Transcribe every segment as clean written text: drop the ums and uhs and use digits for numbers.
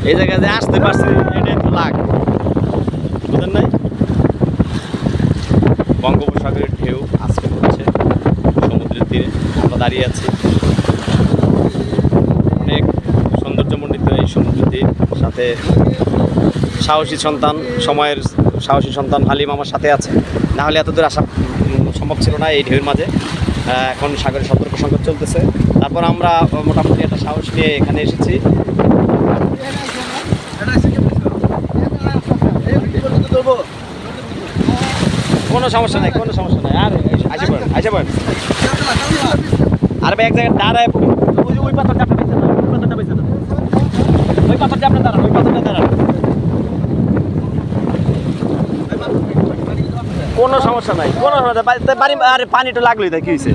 এই জায়গায় যে আসতে পারছি এটাই তো লাখ, বুঝলেন নাই? বঙ্গোপসাগরের ঢেউ আজকে হচ্ছে সমুদ্রের তীরে, আমরা দাঁড়িয়ে আছি। অনেক সৌন্দর্যমণ্ডিত এই সমুদ্র তীর, সাথে সাহসী সন্তান, সময়ের সাহসী সন্তান হালিম আমার সাথে আছে। না হলে এত দূর আসা সম্ভব ছিল না এই ঢেউয়ের মাঝে। এখন সাগরের সতর্ক সংকট চলতেছে, তারপর আমরা মোটামুটি একটা সাহস নিয়ে এখানে এসেছি। কোনো সমস্যা নাই, কোনো সমস্যা নাই, আর আসে পড়েন, আসে পড়েন। আর ভাই এক জায়গায় দাঁড়ায় পড়ুন, ওই পাথরটা আপনি পেয়েছেন না, ওই পাথরটা পেয়েছেন না, ওই পাথরটা আপনি দাঁড়ান, ওই পাথরটা দাঁড়ান। কোনো সমস্যা নাই, কোনো সমস্যা নাই, বাড়ি আর পানিটা লাগলোই, তাই কি হয়েছে?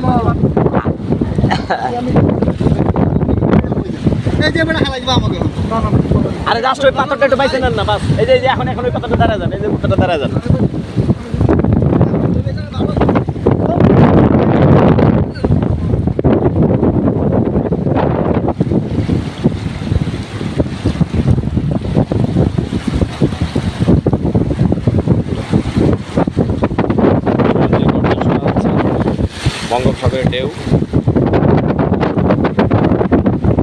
আরে জাস্ট ওই পাথরটা একটু বাইছে নেন না, বাস। এই যে এখন ওই পাথরটা দাঁড়া যান, এই যে পাথরটা দাঁড়া যান। বঙ্গোপসাগরের ঢেউ,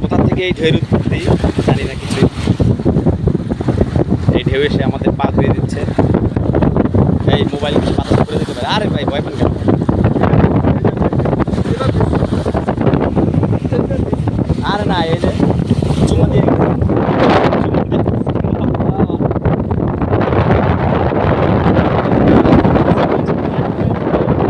কোথা থেকে এই ঢেউর উৎপত্তি জানি না কিছু। এই ঢেউ এসে আমাদের পা ধুয়ে দিচ্ছে, এই মোবাইল বাতাস করে দিতে পারে। আরে ভাই ভয় পান কেন?